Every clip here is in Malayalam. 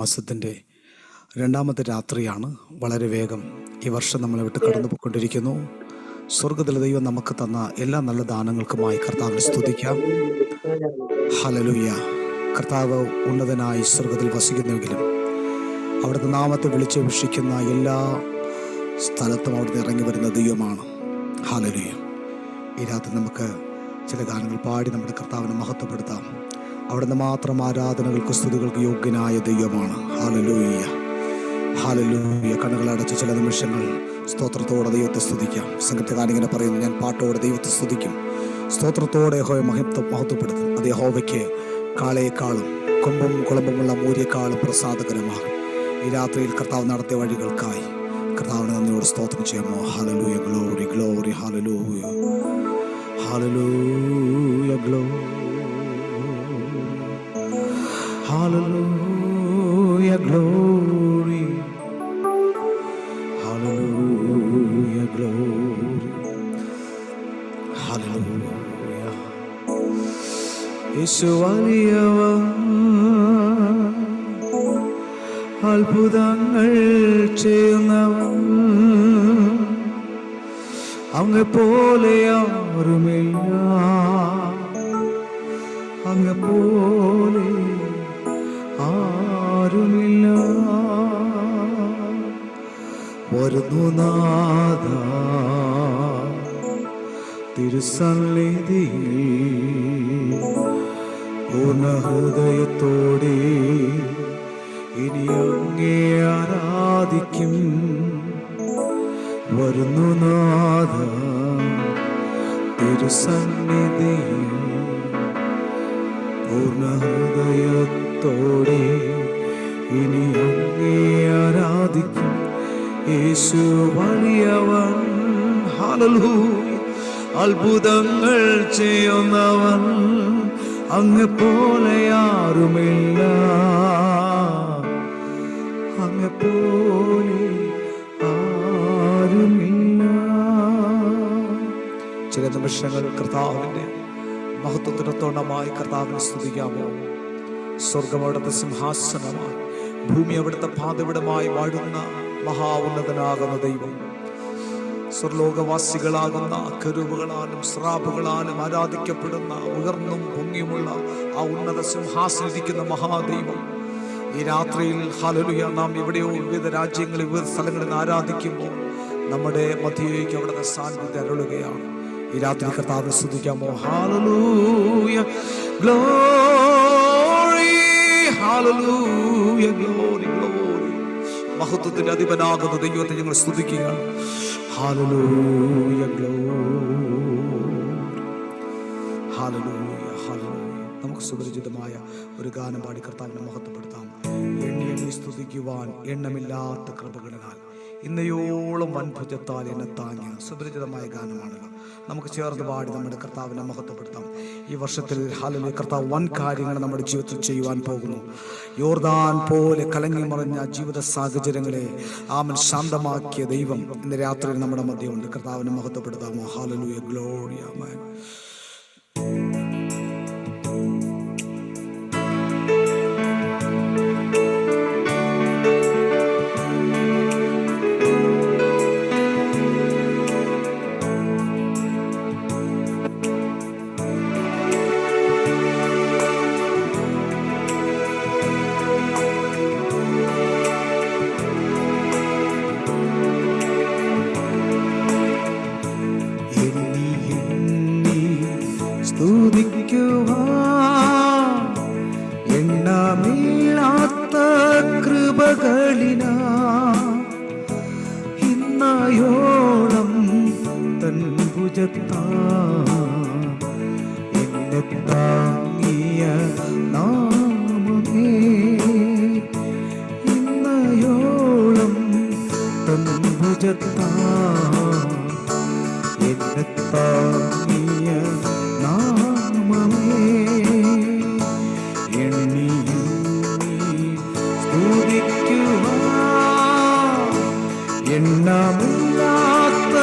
മാസത്തിൻ്റെ രണ്ടാമത്തെ രാത്രിയാണ്. വളരെ വേഗം ഈ വർഷം നമ്മളെ വിട്ട് കടന്നു പോയിക്കൊണ്ടിരിക്കുന്നു. സ്വർഗത്തിലെ ദൈവം നമുക്ക് തന്ന എല്ലാ നല്ല ദാനങ്ങൾക്കുമായി കർത്താവിനെ സ്തുതിക്കാം. ഹല്ലേലൂയ. കർത്താവ് ഉന്നതനായി സ്വർഗത്തിൽ വസിക്കുന്നുവെങ്കിലും അവിടുത്തെ നാമത്തെ വിളിച്ചപേക്ഷിക്കുന്ന എല്ലാ സ്ഥലത്തും അവിടുന്ന് ഇറങ്ങി വരുന്ന ദൈവമാണ്. ഹല്ലേലൂയ. ഈ രാത്രി നമുക്ക് ചില ഗാനങ്ങൾ പാടി നമ്മുടെ കർത്താവിനെ മഹത്വപ്പെടുത്താം. അവിടുന്ന് മാത്രം ആരാധനകൾക്ക് സ്തുതികൾക്ക് യോഗ്യനായ ദൈവമാണ്. Hallelujah, hallelujah. കണ്ണുകളടച്ച് ചില നിമിഷങ്ങൾ സ്തോത്രത്തോടെ ദൈവത്തെ സ്തുതിക്കാം. സംഗീതകാരൻ ഇങ്ങനെ പറയുന്നു, ഞാൻ പാട്ടോടെ ദൈവത്തെ സ്തുതിക്കും, സ്തോത്രത്തോടെ യഹോവയെ മഹത്വപ്പെടുത്തും. അത് യഹോവയ്ക്ക് കാളയേക്കാളും കൊമ്പും കുളമ്പുമുള്ള മൂര്യക്കാളും പ്രസാദകരമാകും. ഈ രാത്രിയിൽ കർത്താവ് നടത്തിയ വഴികൾക്കായി കർത്താവിനെ നന്ദിയോട് സ്തോത്രം ചെയ്യാമോ? Hallelujah, glory glory, hallelujah, hallelujah, glory, hallelujah, glory, hallelujah, glory, hallelujah. യേശു വലിയവൻ, അത്ഭുതങ്ങൾ ചെയ്യുന്നവൻ, അങ്ങ് പോലെ ആരുമില്ല, അങ്ങ് പോലെ ആരുമില്ല. വരുന്നു നാഥ തിരുസന്നിധിയിൽ പൂർണ്ണ ഹൃദയത്തോടെ ഇനി അങ്ങേ ആരാധിക്കും. വരുന്നു നാഥ തിരുസന്നിധിയിൽ പൂർണ്ണ ഹൃദയത്തോടെ ഇനി അങ്ങേ ആരാധിക്കും. യേശു വലിയവൻ, ഹല്ലേലൂയ, അത്ഭുതങ്ങൾ ചെയ്യുന്നവൻ, അങ്ങ് പോലെ ആരുമില്ല, അങ്ങ് പോലെ ആരുമില്ല. ചില നിമിഷങ്ങൾ കർത്താവിൻ്റെ മഹത്വത്തിനത്തോണമായി കർത്താവിനെ സ്തുതിക്കാമോ? സ്വർഗം അവിടുത്തെ സിംഹാസനമായി, ഭൂമി അവിടുത്തെ പാതവിടമായി വാഴുന്ന മഹാഉന്നതനാകുന്ന ദൈവം, സ്വർലോകവാസികളാകുന്ന കെരൂബുകളാലും സ്രാബുകളാലും ആരാധിക്കപ്പെടുന്ന ഉയർന്നും പൊങ്ങിയുമുള്ള ആ ഉന്നത സിംഹാസനിരിക്കുന്ന മഹാദൈവം, ഈ രാത്രിയിൽ ഹല്ലേലൂയ നാം എവിടെയോ വിവിധ രാജ്യങ്ങളിൽ വിവിധ സ്ഥലങ്ങളിൽ ആരാധിക്കുമ്പോൾ നമ്മുടെ മധ്യയിലേക്ക് അവിടുത്തെ സാന്നിധ്യം അരുളുകയാണ്. ഈ രാത്രി കർത്താവിനെ സ്തുതിക്കാമോ? Hallelujah, glory, hallelujah, glory, glory. മഹത്വത്തിന്റെ അധിപനാകുന്ന ദൈവത്തെ ഞങ്ങൾ സ്തുതിക്കുക. Hallelujah, glory, hallelujah, hallelujah. നമുക്ക് സുപരിചിതമായ ഒരു ഗാനം പാടി കർത്താവിനെ മഹത്വപ്പെടുത്താം. എണ്ണി എണ്ണി സ്തുതിക്കുവാൻ എണ്ണമില്ലാത്ത കൃപകളിനാൽ ഇന്നയോളം വൻഭുജത്താൽ എന്നെ താങ്ങിയ സുപരിചിതമായ ഗാനമാണല്ലോ. നമുക്ക് ചേർന്ന് പാടി നമ്മുടെ കർത്താവിനെ മഹത്വപ്പെടുത്താം. ഈ വർഷത്തിൽ ഹല്ലേലൂയ കർത്താവ് വൻ കാര്യങ്ങൾ നമ്മുടെ ജീവിതത്തിൽ ചെയ്യുവാൻ പോകുന്നു. യോർദാൻ പോലെ കലങ്ങി മറിഞ്ഞ ജീവിത സാഹചര്യങ്ങളെ ആമൻ ശാന്തമാക്കിയ ദൈവം ഇന്ന് രാത്രിയിൽ നമ്മുടെ മധ്യമുണ്ട്. കർത്താവിനെ മഹത്വപ്പെടുത്താമോ? ഹല്ലേലൂയ, ഗ്ലോറി, ആമേൻ. എണ്ണമില്ലാത്ത കൃപകളിനാ ഇന്നയോളം തൻ ഭുജത്താ എന്നെ താങ്ങിയ നാമമേ, ഇന്നയോളം തൻ ഭുജത്താ എന്നെ താങ്ങിയ നാമമേ. എണ്ണി സ്തുതിക്കുവാൻ എണ്ണമില്ലാത്ത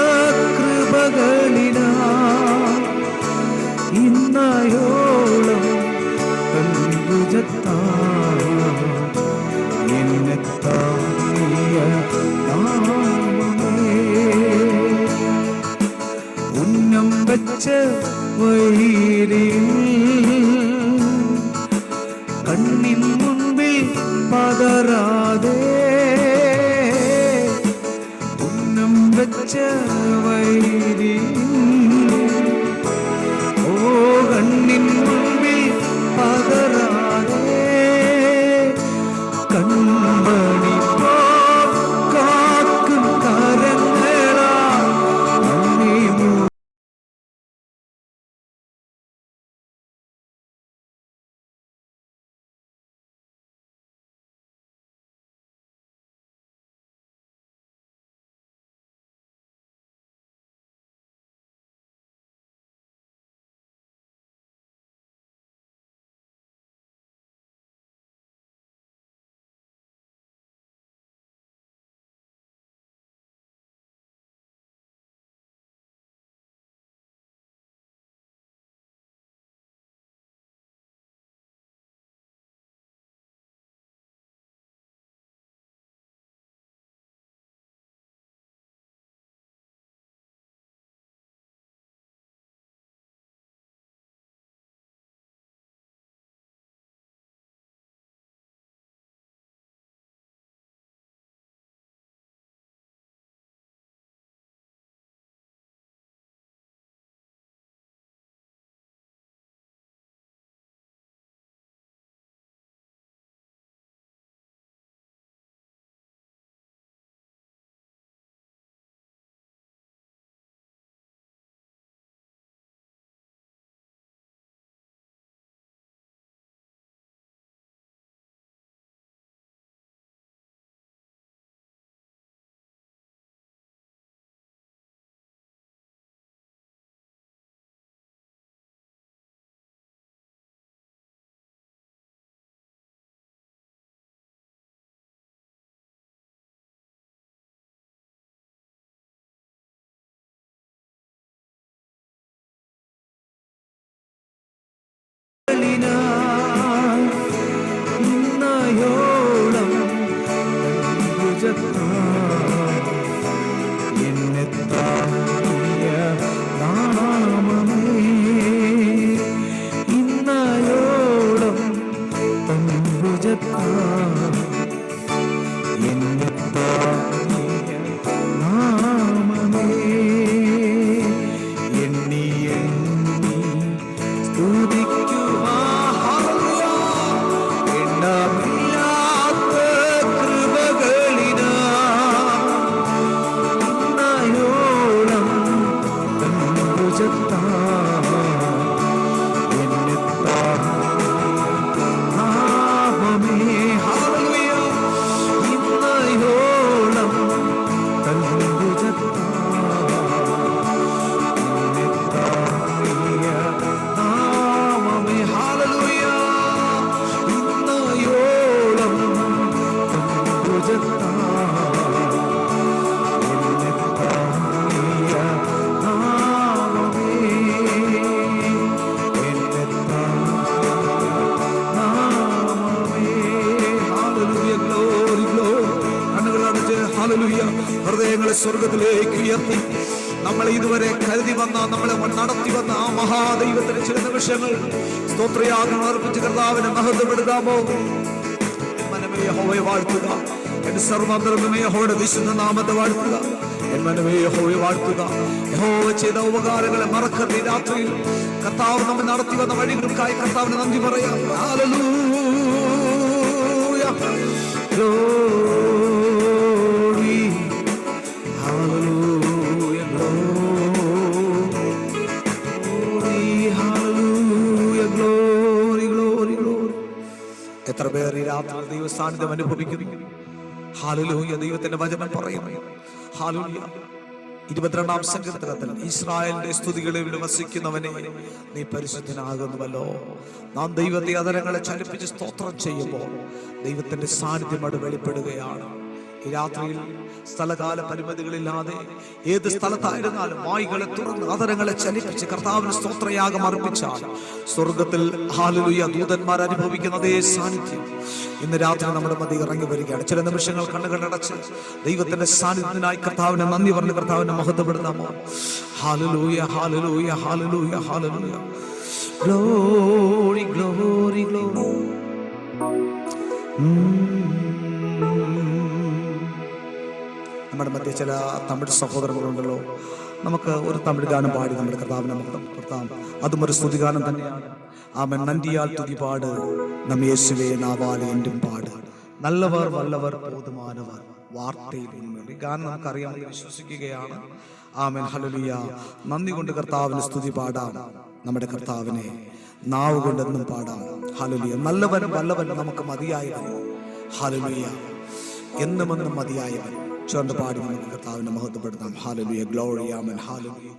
കൃപകളിനാ ഇന്നയോളം ഭുജത്താൽ വൈരിയിൽ കണ്ണിൻ മുൻപിൽ പതറാതെ ഉന്നം വെച്ച വൈരിയിൽ ഓ കണ്ണിൻ മുൻപിൽ പതറാതെ കൺമണി കാക്കും കരങ്ങളാ ഇന്നയോളം എന്നെത്തായ നാമമേ ഇന്നയോളം തമ്പുജത്താ എന്നെത്തായ നാമമേ എണ്ണി എണ്ണി സ്തുതിക്കുവാ ഹൃദയങ്ങളെ സ്വർഗത്തിലേക്ക് ഉയർത്തി നമ്മളെ ഇതുവരെ കരുതി വന്ന നമ്മളെ നടത്തി വന്ന ആ മഹാദൈവത്തിന് ചില നിമിഷങ്ങൾ സ്തോത്രയാഗം അർപ്പിച്ച് കർത്താവിനെ മഹത്വപ്പെടുത്താമോ? മനമേ യഹോവയെ വാഴ്ത്തുക, എന്റെ സർവ്വാന്തരംഗമേ യഹോവയുടെ വിശുദ്ധ നാമത്തെ വാഴ്ത്തുക. എൻ മനമേ യഹോവയെ വാഴ്ത്തുക. യഹോവ ചെയ്ത ഉപകാരങ്ങളെ മറക്കരുത്. രാത്രിയിൽ കർത്താവ് നമ്മെ നടത്തി വന്ന വഴികൾക്കായി കർത്താവിന് നന്ദി പറയാം. Hallelujah, glory, hallelujah, glory, hallelujah, glory, glory, glory. എത്ര പേർ ഈ രാത്രി ദൈവ സാന്നിധ്യം അനുഭവിക്കുന്നു? ഹല്ലേലൂയ. ദൈവത്തിന്റെ വചനം പറയുന്നു, ഹല്ലേലൂയ, 22-ാം സങ്കീർത്തനത്തിൽ ഇസ്രായേലിന്റെ സ്തുതികളിൽ വസിക്കുന്നവനെ നീ പരിശുദ്ധനാകുന്നുവല്ലോ. നാം ദൈവത്തെ അതരങ്ങളെ ചലിപ്പിച്ച് സ്തോത്രം ചെയ്യുമ്പോൾ ദൈവത്തിന്റെ സാന്നിധ്യം അവിടെ വെളിപ്പെടുകയാണ്. ഈ രാത്രിയിൽ സ്ഥലകാല പരിമിതികളില്ലാതെ ഏത് സ്ഥലത്തായിരുന്നാലും വായികളെ തുറന്ന് ആദരങ്ങളെ ചലിപ്പിച്ച് കർത്താവിന് സ്തോത്രയാഗം അർപ്പിച്ചാൽ സ്വർഗത്തിൽ ഹല്ലേലൂയ ദൂതന്മാർ അനുഭവിക്കുന്ന അതേ സാന്നിധ്യം ഇന്ന് രാത്രി നമ്മുടെ മധ്യ ഇറങ്ങി വരികയാണ്. ചില നിമിഷങ്ങൾ കണ്ണുകളടച്ച് ദൈവത്തിന്റെ സാന്നിധ്യത്തിനായി കർത്താവിനെ നന്ദി പറഞ്ഞ് കർത്താവിനെ മഹത്വപ്പെടുത്താമോ? Hallelujah hallelujah hallelujah hallelujah. Glory glory glory. നമ്മുടെ മധ്യ ചില തമിഴ് സഹോദരങ്ങളുണ്ടല്ലോ, നമുക്ക് ഒരു തമിഴ് ഗാനം പാടി നമ്മുടെ കർത്താവിനെ മഹത്വപ്പെടുത്താം. അതും ഒരു സ്തുതിഗാനം തന്നെയാണ്. ആമേൻ. നന്ദിയാൽ തുതിപാട് നം യേശുവേ നാവാൽ എന്നും പാട്, നല്ലവർ വല്ലവർ പോതുമാനവർ വാർത്തയിൽ ഉണ്മ. ഈ ഗാനം നമുക്കറിയാം, വിശ്വസിക്കുകയാണ്. ആമേൻ. ഹല്ലേലൂയ. നന്ദി കൊണ്ട് കർത്താവിന് സ്തുതി പാടാം. നമ്മുടെ കർത്താവിനെ നാവ് കൊണ്ടെന്നും പാടാം. ഹല്ലേലൂയ. നല്ലവൻ വല്ലവൻ നമുക്ക് മതിയായവൻ. ഹല്ലേലൂയ. എന്നുമെന്നും മതിയായവൻ. ചേർന്ന് പാടി നമുക്ക് കർത്താവിനെ മഹത്വപ്പെടുത്താം. ഹല്ലേലൂയ. ഗ്ലോറി. ആമേൻ. ഹല്ലേലൂയ.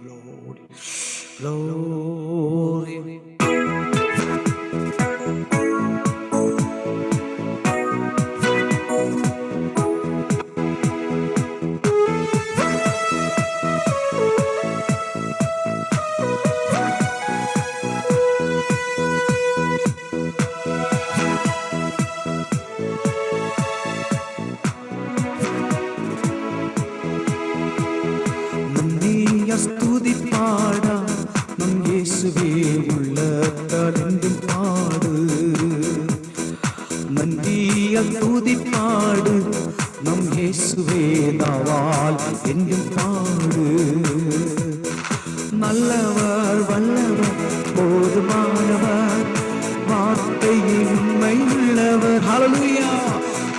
Glory glory. സ്തുതി പാടാം നം യേശുവേ ഉള്ളതലെന്തും പാട്, നന്ദിയ സ്തുതി പാട് നം യേശുവേ നാവാൽ എന്തും പാട്, நல்லவர் வல்லவர் போதுமானவர் வார்த்தையில் உண்மையுள்ளவர். ஹல்லேலூயா.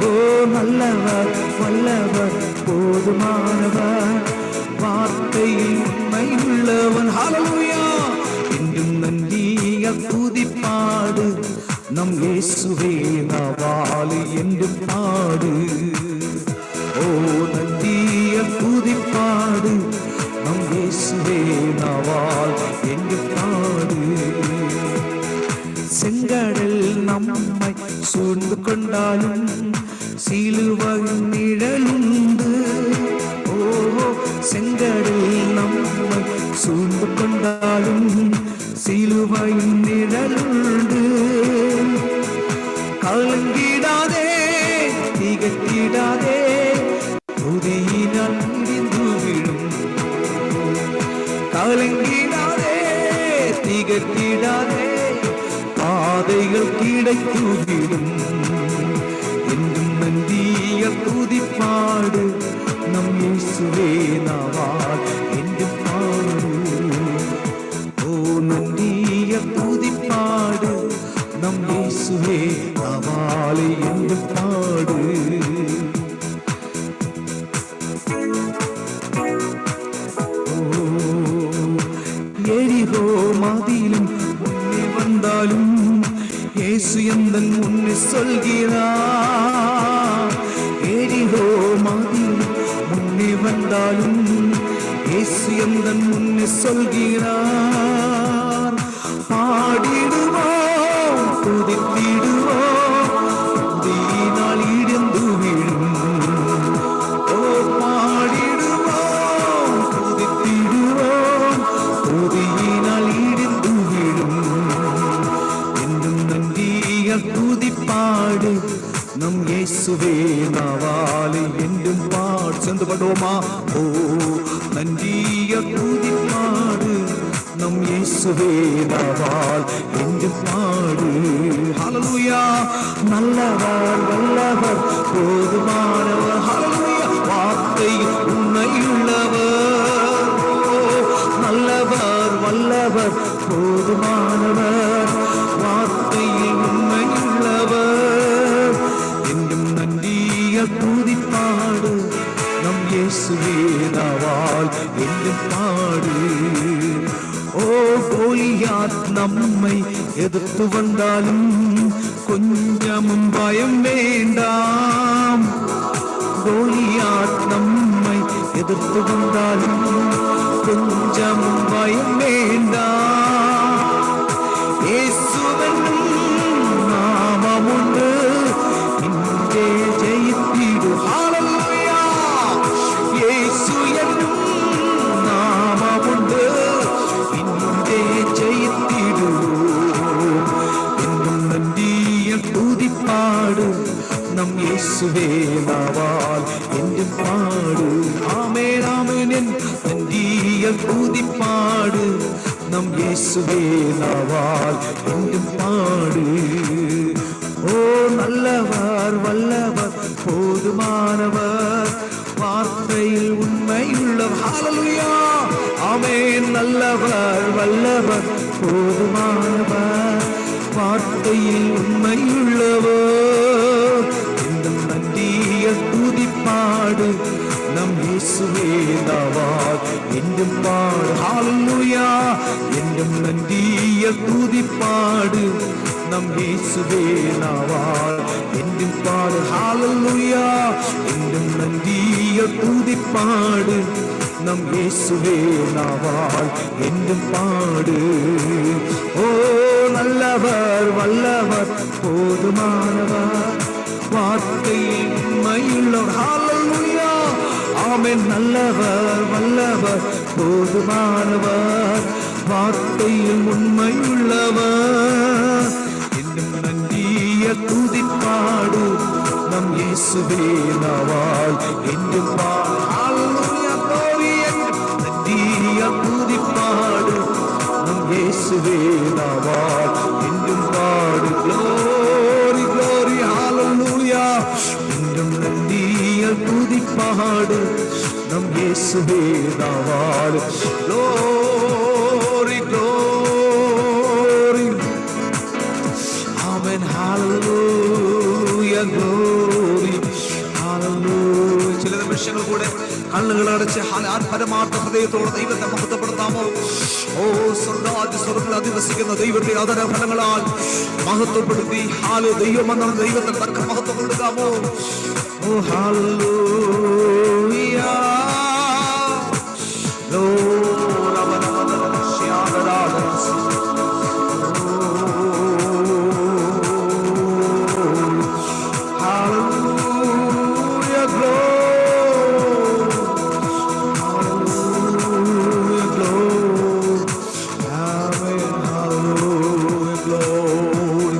ஓ நல்லவர் வல்லவர் போதுமானவர் வார்த்தையில் உண்மையுள்ளவன். ஹல்லேலூயா. என்றும் நன்றிய துதிப்பாடு நம் இயேசுவே நாவால் என்றும் பாடு. ஓ நன்றிய துதிப்பாடு நம் இயேசுவே நாவால் என்றும் பாடு. செங்கடல் நம்மை சூழ்ந்து கொண்டாலும் சிலுவையின் நிழலுண்டு. செங்கடல் நம்மை சூழ்ந்து கொண்டாலும் சிலுவையின் நிழலுண்டு. கலங்கிடாதே திகைத்திடாதே, துதியினால் இடிந்து விழும். கலங்கிடாதே திகைத்திடாதே, பாதைகள் கிடைத்து விடும். என்றும் நந்திய துதிப்பாடு நம் இயேசுவே நாவால் என்றும் பாடு. ஓ நந்திய துதிப்பாடு நம் இயேசுவே நாவால் என்றும் பாடு. எரிகோ மதிலும் முன்னே வந்தாலும் இயேசு எந்தன் முன்னே சொல்கிறார். எரிகோ மதிலும் முன்னே வந்தாலும் இயேசு எந்தன் முன்னே சொல்கிறார். பாடிடுவோம் துதித்திடுவோம், துதியினால் இடிந்து விழும். ஓ பாடிடுவோம் துதித்திடுவோம், துதியினால் இடிந்து விழும். என்றும் நன்றிய துதிப்பாடு நம் இயேசுவே நாவாலே என்றும் பாடு. சென்று பாடுவோமா? ஓ நன்றிய துதிப்பாடு நம் இயேசுவே நாவால் என்றும் பாடு. ஹல்லேலூயா. நல்லவர் வல்லவர் போதுமானவர். ஹல்லேலூயா. வார்த்தை உண்மையுள்ளவர். நல்லவர் வல்லவர் போதுமானவர் வார்த்தையில் உண்மையுள்ளவர். என்றும் நன்றிய துதிப்பாடு நம் இயேசுவே நாவால் என்றும் பாடு. ஓ கோலியாத் நம்மை எதிர்த்து வந்தாலும் கொஞ்சமும் பயம் வேண்டாம். கோலியாத் நம்மை எதிர்த்து வந்தாலும் கொஞ்சமும் பயம் வேண்டாம். இயேசுவென்னும் நாமம் உண்டு, இன்றே ஜெயித்திடு. ஹல்லேலூயா. നാവാൽ എന്നും പാട്. ആമേൻ ആമേൻ നന്ദിയ കൂതിപ്പാട് നം യേശുവേ നാവാൽ എന്നും പാട്. ഓ நல்லவர் வல்லவர் போதுமானவர் வார்த்தையில் உண்மையுள்ளவர். ஹல்லேலூயா ஆமென். நல்லவர் வல்லவர் போதுமானவர் வார்த்தையில் உண்மையுள்ளவர். இந்த நன்றிய துதிப்பாடு நம் இயேசுவே நாவால் என்றும் பாடு. ஹல்லேலூயா என்றும் நன்றிய துதிப்பாடு நம் இயேசுவே நாவால் என்றும் பாடு. ஹல்லேலூயா என்றும் நன்றிய துதிப்பாடு நம் இயேசுவே நாவால் என்றும் பாடு. ஓ நல்லவர் வல்லவர் போதுமானவர் வார்த்தையில் உண்மையுள்ளவர். ஹல்லேலூயா ஆமென். நல்லவர் வல்லவர் போதுமானவர் வார்த்தையில் உண்மையுள்ளவர். இன்னும் நன்றிய துதிப்பாடு நம் இயேசுவே நாவால் என்றும் பாடு. ஹல்லேலூயா glory. நன்றிய துதிப்பாடு நம் இயேசுவே நாவால் என்றும் பாடு. glory glory ஹல்லேலூயா. இன்னும் நன்றிய துதிப்பாடு நம் இயேசுவே நாவால். glory glory amen hallelujah glory hallelujah. ചില നിമിഷങ്ങൾ കൂടെ കണ്ണുകൾ അടച്ച് പരമാർത്ഥ ഹൃദയത്തോടെ ദൈവത്തെ മഹത്വപ്പെടുത്താമോ? ഓ സ്വർഗ്ഗത്തിൽ അധിവസിക്കുന്ന ദൈവത്തെ ആദര ഫലങ്ങളാൽ മഹത്വപ്പെടുത്തി ദൈവം എന്ന ദൈവത്തിന് തക്ക മഹത്വം കൊടുക്കാമോ? ഓ ഹല്ലേലൂയ Lord അവനവനെ ശ്യാമരാധന. Hallelujah glory hallelujah glory amen hallelujah glory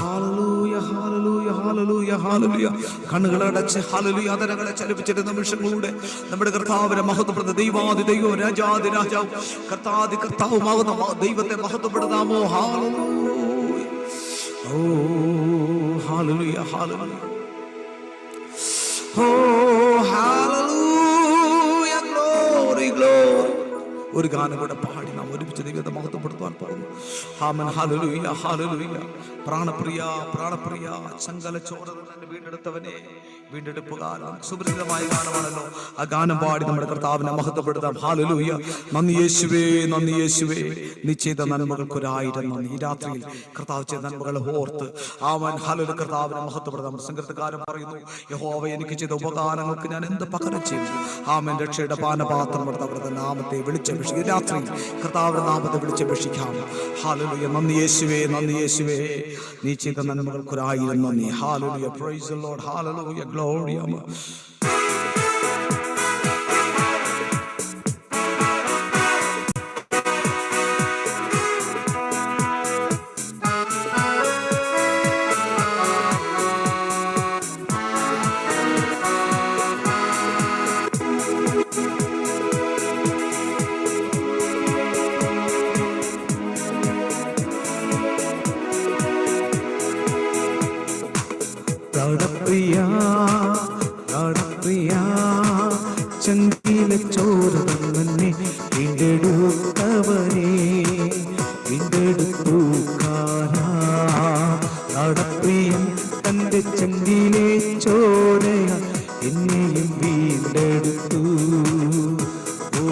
hallelujah hallelujah hallelujah hallelujah. കണ്ണുകളടച്ച് ഹല്ലേലൂയ ആദരങ്ങളെ ചലിപ്പിച്ചിട്ട് നിമിഷങ്ങളുടെ നമ്മുടെ കർത്താവിനെ മഹത്വപ്പെടുന്ന ദൈവാദി ദൈവം രാജാദി രാജാവ് കർത്താദി കർത്താവുമാകുന്ന ദൈവത്തെ മഹത്വപ്പെടുത്താമോ? Hallelujah oh hallelujah hallelujah oh hallelujah glory glory. ഒരു ഗാനം കൂടെ പാടി നാം ഒരുമിച്ച് ദൈവത്തെ മഹത്വപ്പെടുത്താൻ പോകുന്നു. Amen hallelujah hallelujah. പ്രാണപ്രിയ പ്രാണപ്രിയ ചങ്കല ചോരകൾ വീണ്ടെടുത്തവനെ വീണ്ടെടുപ്പുകാരൻ. സുപരിചിതമായ ഗാനമാണല്ലോ. ആ ഗാനം പാടി നമ്മുടെ കർത്താവിനെ മഹത്വപ്പെടുത്താം. ഹല്ലേലൂയ. നന്ദി യേശുവേ നന്ദി യേശുവേ നീ ചെയ്ത നന്മകൾക്ക് 1000 നന്ദി. ഈ രാത്രിയിൽ കർത്താവ് ചെയ്ത നന്മകളെ ഓർത്ത് ആമേൻ ഹല്ലേലൂയ കർത്താവിനെ മഹത്വപ്പെടുത്താം. സങ്കീർത്തനക്കാരൻ പറയുന്നു, യഹോവ എനിക്ക് ചെയ്ത ഉപകാരങ്ങൾക്ക് ഞാൻ എന്ത് പകരം ചെയ്തു? ആമേൻ. രക്ഷയുടെ പാനപാത്രം എടുത്ത് അവിടുത്തെ നാമത്തെ വിളിച്ചപേക്ഷിക്കും. ഈ രാത്രി കർത്താവിന്റെ നാമത്തെ വിളിച്ചപേക്ഷിക്കാം. ഹല്ലേലൂയ. നന്ദി യേശുവേ നന്ദി യേശുവേ നീ ചെയ്ത നന്മകൾക്ക് 1000 നന്ദി. Hallelujah. Praise the Lord. Hallelujah. Glory. ചങ്കിലെ ചോരവന്നെ വീണ്ടെടുത്തവനെ വീണ്ടെടുത്തൂക്കാരാ. നടപ്രിയൻ തന്റെ ചങ്കിലെ ചോരയ എന്നെയും വീണ്ടെടുത്തു. ഓ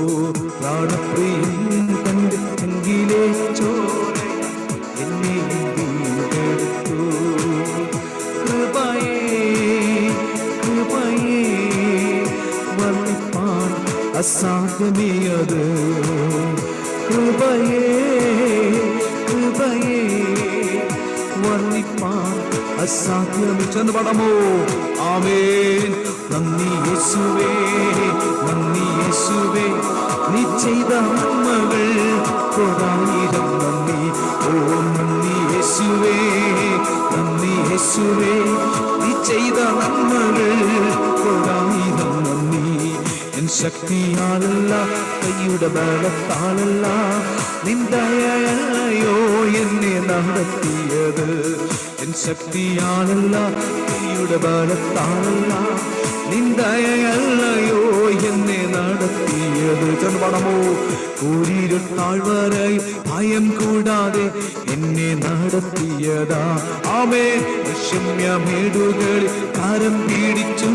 പ്രാണപ്രിയൻ തന്റെ ചങ്കിലെ ചോരയ എന്നെയും വീണ്ടെടുത്തു. കൃപയേ കൃപയേ വർണ്ണിപ്പാൻ അസാധ്യമേയത്. കൃപയേ കൃപയേ വർണ്ണിപ്പാൻ അസാധ്യമേ. ചെന്ന് പാടാമോ? ആമേൻ. നന്ദി യേശുവേ നന്ദി യേശുവേ നീ ചെയ്ത നന്മകൾ 1000 നന്ദി. ഓ നന്ദി യേശുവേ നന്ദി യേശുവേ, നീ ചെയ്ത നന്മകൾ ഒരായിരം നന്ദി. എൻ ശക്തിയാലല്ല, കൈയുടെ ബലത്താലല്ല, നിന്ദയല്ലയോ എന്നെ നടത്തിയത്. എൻ ശക്തിയാലല്ല, കൈയുടെ ബലത്താലല്ല, നിന്ദയല്ലയോ എന്നെ നടത്തിയത്. ചെറുപണമോ കൂരിരുൾ താഴ്വരയിൽ ഭയം കൂടാതെ എന്നെ നടത്തിയതാ. ആമേൻ. വിഷമ്യമേടുകളിൽ കരം പിടിച്ചു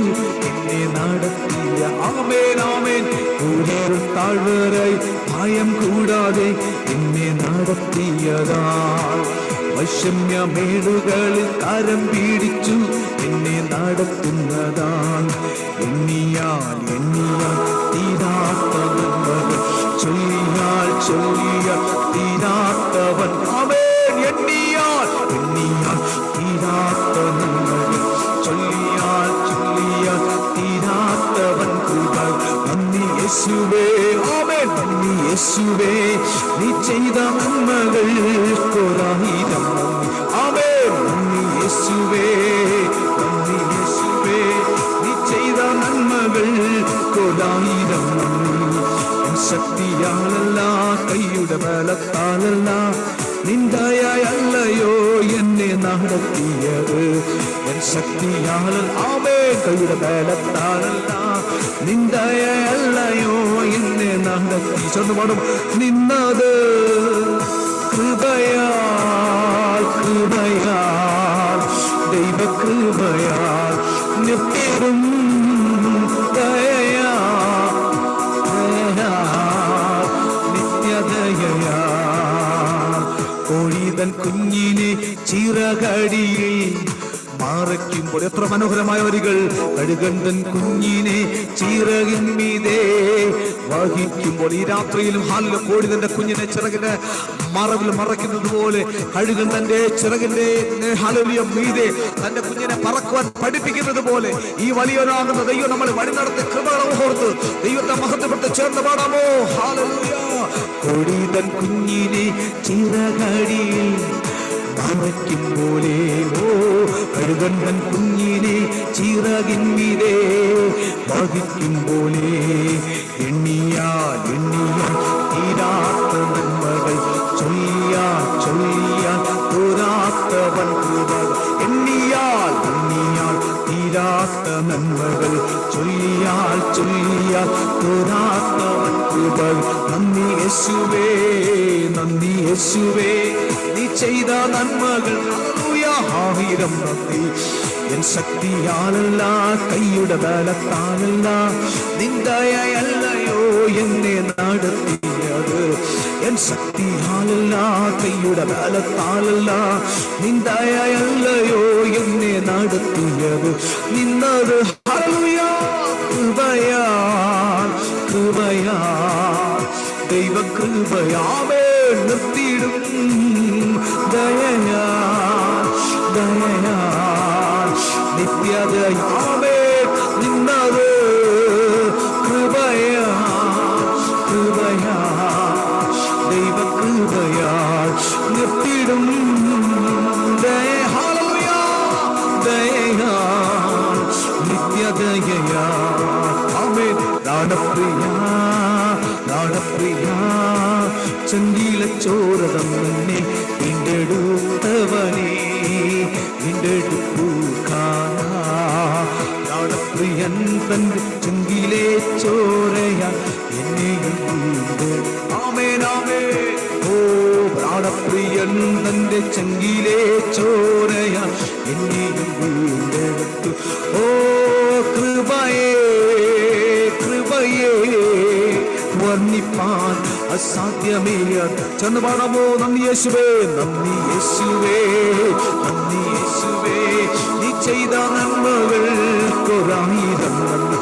എന്നെ നടത്തിയ. ആമേൻ ആമേൻ. കൂരിരുൾ താഴ്വരയിൽ ഭയം കൂടാതെ എന്നെ നടത്തിയതാ. വൈഷമ്യമേടുകളിൽ കരം പിടിച്ചു എന്നെ നടത്തുന്നതാണ്. എണ്ണിയാൽ തീരാത്ത നന്മകൾ, ചൊല്ലിയാൽ തീരാത്തവൻ. ആമേൻ. എണ്ണിയാൽ തീരാത്ത നന്മകൾ, ചൊല്ലിയാൽ തീരാത്തവൻ കൃപ. നന്ദി യേശുവേ. ആമേൻ. നന്ദി യേശുവേ, നീ ചെയ്ത നന്മകൾക്കൊരായിരം നന്ദി. ആമേൻ. നന്ദി യേശുവേ, നന്ദി യേശുവേ, നീ ചെയ്ത നന്മകൾക്കൊരായിരം നന്ദി. എൻ ശക്തിയാലല്ല, കൈയുടെ ബലത്താലല്ല, നിന്ദയല്ലയോ എന്നെ നടത്തിയത്. എൻ ശക്തിയാലല്ല, ആമേൻ, കൈയുടെ ബലത്താലല്ല, നിന്ദയല്ലയോ എന്നെ നടത്തി. ചെന്നുപാടും നിന്നത് കൃപയാൽ, കൃപയാൽ, ദൈവകൃപയാൽ, നിത്യവും ദയയാ, നിത്യദയയാ. കോഴിതൻ കുഞ്ഞിനെ ചിറകടിയിൽ മറയ്ക്കുമ്പോൾ എത്ര മനോഹരമായ വരികൾ. കഴുകണ്ടൻ കുഞ്ഞിനെ ചിറകിന്മീതേ വഹിക്കുമ്പോൾ. ഈ രാത്രിയിലും ഹാലിലെ കോഴി തന്റെ കുഞ്ഞിനെ ചിറകിന്റെ മറവിൽ മറയ്ക്കുന്നത് പോലെ കഴുകണ്ടന്റെ ചിറകിന്റെ ഹല്ലേലൂയ മീതെ തന്റെ കുഞ്ഞിനെ പറക്കുവാൻ പഠിപ്പിക്കുന്നത് പോലെ ഈ വലിയൊരാകുന്ന ദൈവം നമ്മളെ വഴി നടത്തി കൃപകളെ ഓർത്ത് ദൈവത്തെ മഹത്വപ്പെട്ട് ചേർന്ന് പാടാമോ? ഹല്ലേലൂയ. കോഴി തൻ കുഞ്ഞിനെ ചിറകടിയിൽ മറയ്ക്കുമ്പോലെ, ഓ കഴുകണ്ടൻ കുഞ്ഞിനെ ചിറകിന്മീതെ വഹിക്കുമ്പോലെ. എണ്ണിയാൽ തീരാത്ത നന്മകൾ, ചൊല്ലിയാൽ തോരാത്തവൻ കൃപകൾ. എണ്ണിയാൽ തീരാത്ത നന്മകൾ, ചൊല്ലിയാൽ തോരാത്തവൻ കൃപകൾ. നന്ദി യേശുവേ, നന്ദി യേശുവേ, നീ ചെയ്ത നന്മകൾ ആയിരം നന്ദി. എൻ ശക്തിയാലല്ല, കൈയുടെ ബലത്താലല്ല, നിന്ദയല്ലയോ എന്നെ നടത്തിയത്. എൻ ശക്തിയാലല്ല, കൈയുടെ ബലത്താലല്ല, നിന്ദയല്ലയോ എന്നെ നടത്തിയത്. നിന്നത് ഹല്ലേലൂയ കൃപയാൽ, കൃപയാൽ, ദൈവകൃപയാമേ നിർത്തിയിടും ദയയാ, ദയയാ, നിത്യദയാമേ നിന്നത് കൃപയാ, കൃപയാ, ദൈവകൃപയാ നിർത്തിയിടും ദയ. ഹല്ലേലൂയ ദയയാ, നിത്യദയയാ. ആമേൻ. ദാനപ്രിയ, ദാനപ്രിയ, ചങ്കിലച്ചോര തന്നെ വീണ്ടെടുത്തവനേ, വീണ്ടെടുപ്പൂക്കാപ്രിയൻ തന്റെ ചങ്കിലെ ചോരയ എന്നെയും വീണ്ടെടുത്തു. ആമേൻ ആമേൻ. ഓ പ്രാണപ്രിയൻ തന്റെ ചങ്കിലെ ചോരയ എന്നെയും വീണ്ടെടുത്തു. ഓ കൃപയേ, കൃപയേ വർണ്ണിപ്പാൻ അസാധ്യമേ. ചെന്ന് പാടാമോ? നന്ദി യേശുവേ, നന്ദി യേശുവേ, നന്ദി യേശുവേ, നീ ചെയ്ത നന്മകൾക്കൊരായിരം നന്ദി.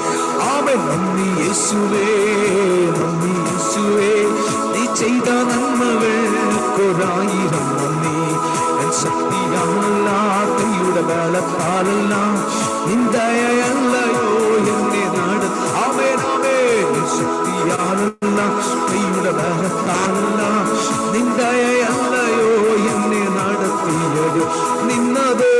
ആമേൻ. നന്ദി യേശുവേ, നന്ദി യേശുവേ, നീ ചെയ്ത നന്മകൾക്കൊരായിരം നന്ദി. എൻ ശക്തിയാലല്ല, കൈയുടെ ബലത്താലല്ല, നിന്ദയല്ലയോ എന്നെ നടത്തി. ആമേൻ ആമേൻ. ശക്തിയാലല്ല, കൈയുടെ ബലത്താലല്ല, നിന്ദയല്ലയോ എന്നെ നടത്തിയത്. നിന്നത്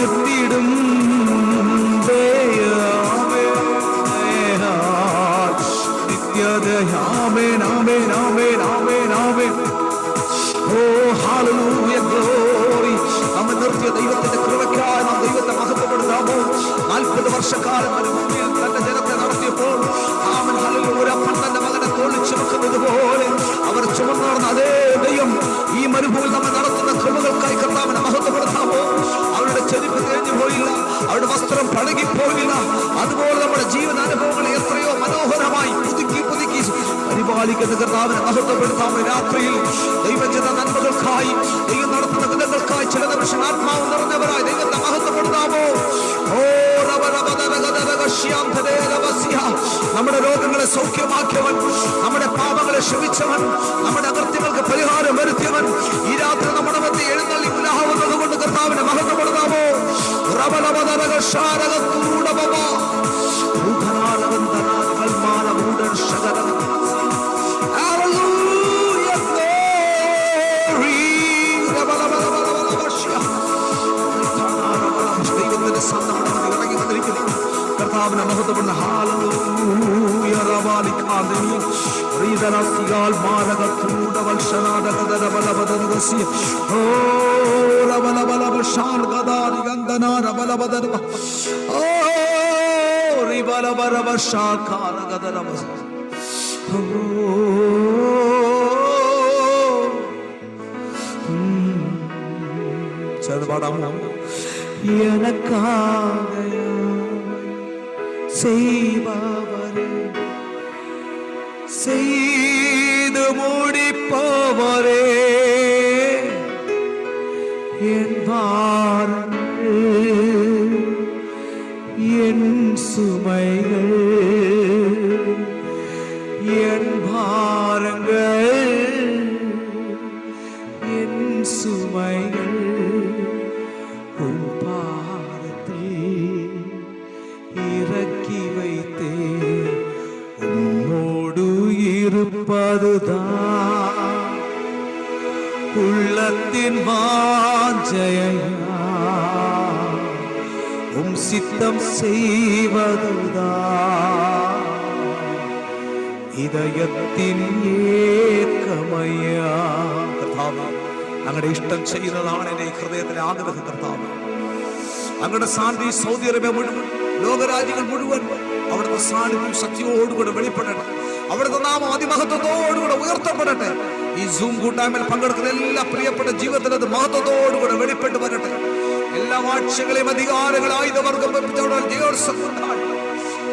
നിർത്തിയിടും നമ്മൾ നിർത്തിയ ദൈവത്തിന്റെ കൃപയ്ക്കായി നാം ദൈവത്തെ മഹത്വപ്പെടുത്താമോ? 40 വർഷക്കാലം മരുഭൂമിയിൽ തന്റെ ജനത്തെ നടത്തിയപ്പോൾ ഒരപ്പൻ തന്റെ മകനെ തോളിൽ ചുമക്കുന്നത് പോലെ അവർ ചുമന്നു നടന്ന അതേ ദൈവം ഈ മരുഭൂമിയിൽ നമ്മൾ നടത്തുന്ന കൃപകൾക്കായി കർത്താവിനെ മഹത്വപ്പെടുത്താമോ? അവരുടെ ചെരുപ്പ് തേഞ്ഞു പോയില്ല, അവരുടെ വസ്ത്രം പഴകിപ്പോയില്ല. അതുപോലെ നമ്മുടെ ജീവിതാനുഭവങ്ങൾ എത്രയോ മനോഹരമായി പുതുക്കി പരിപാലിക്കുന്ന കർത്താവിനെ മഹത്വപ്പെടുത്താമോ? രാത്രിയിൽ ദൈവജന നന്മകൾക്കായി, ദൈവം നടത്തുന്ന വിധങ്ങൾക്കായി ചില നിമിഷം ആത്മാവ് നിറഞ്ഞവരായി ദൈവത്തെ മഹത്വപ്പെടുത്താമോ? നമ്മുടെ രോഗങ്ങളെ സൗഖ്യമാക്കിയവൻ, നമ്മുടെ പാപങ്ങളെ ക്ഷമിച്ചവൻ, നമ്മുടെ അകൃത്യങ്ങൾക്ക് പരിഹാരം വരുത്തിയവൻ ഈ രാത്രി നമ്മുടെ മധ്യ എഴുന്നള്ളി ഉലാവുന്നത് കൊണ്ട് കർത്താവിനെ മഹത്വപ്പെടുത്താമോ? കർത്താവിനെ മഹത്വപ്പെടുന്ന ഹല്ലേലൂയ റവാലികാദനി റീദനസിയാൽ മാരകത്രൂഡ വൽശനാദകദ ബലബദനസി ഓ റബലബലബശാൻ ഗദാരി ഗന്ദനാ റബലബദന ഓ റിബലബറബശാൻ കാനഗദനബസ ഓ ചർവാടാമോ எனக்காக செய்பவரே, செய்து முடிப்பவரே, என் பாரங்கள் என் சுமைகள், என் பாரங்கள் என் சுமைகள் இறக்கி வைத்தே உம்மோடு இருப்பதுதான் உள்ளத்தின் வாஞ்சையா, உம் சித்தம் செய்வதுதான் இதயத்தின் ഏക്കമയ്യാ. കർത്താവേ, അങ്ങയുടെ ഇഷ്ടം ചെയ്യുന്നതാണ് എൻ്റെ ഹൃദയത്തിലെ ആഗ്രഹം. കർത്താവേ, അങ്ങയുടെ സാന്നിധ്യം സൗദി അറേബ്യ മുഴുവൻ, ലോകരാജ്യങ്ങൾ മുഴുവൻ അവിടുത്തെ സാന്നിധ്യം ശക്തിയോടുകൂടെ വെളിപ്പെടട്ടെ. അവിടുത്തെ നാമം അതിമഹത്വത്തോടുകൂടെ ഉയർത്തപ്പെടട്ടെ. ഈ സൂം കൂട്ടായ്മയിൽ പങ്കെടുക്കുന്ന എല്ലാ പ്രിയപ്പെട്ട ജീവിതത്തിൽ അത് മഹത്വത്തോടുകൂടെ വെളിപ്പെട്ട് വരട്ടെ. എല്ലാ വാഴ്ചകളെയും അധികാരങ്ങളെ ആയുധവർഗം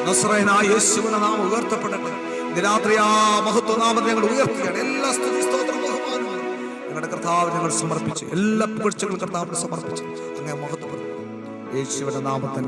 നസ്രയനായ യേശുവിന്റെ നാമം ഉയർത്തപ്പെടട്ടെ. ഇന്ന് രാത്രി ആ മഹത്വനാമത്തെ ഞങ്ങൾ ഉയർത്തുകയാണ്. എല്ലാ സ്തുതി സ്തോത്രവും ബഹുമാനവും ഞങ്ങളുടെ കർത്താവിന് ഞങ്ങൾ സമർപ്പിച്ച്, എല്ലാ പുകഴ്ചകളും കർത്താവിന് സമർപ്പിച്ച് അങ്ങനെ മഹത്വപ്പെടും യേശുവിന്റെ നാമത്തിൽ.